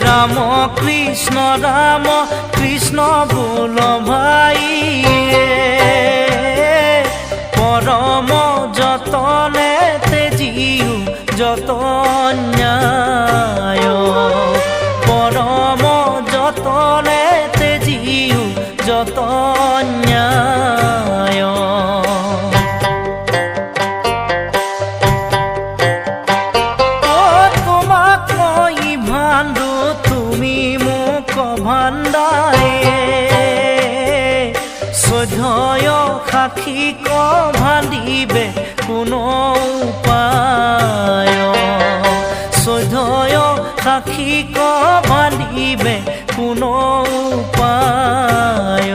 রাম কৃষ্ণ বল ভাই পরম যতনে তেজিও যত ন্যায় পরম যতনে তেজিও যত ন্যায় তোমাক মই ভাণ্ডো তুমি মোক ভাণ্ডায়ে চৈধ্যয় সাক্ষীক ভাণ্ডিবে কোনো উপায় চৈধ্যয় সাক্ষীক ভাণ্ডিবে কোনো উপায়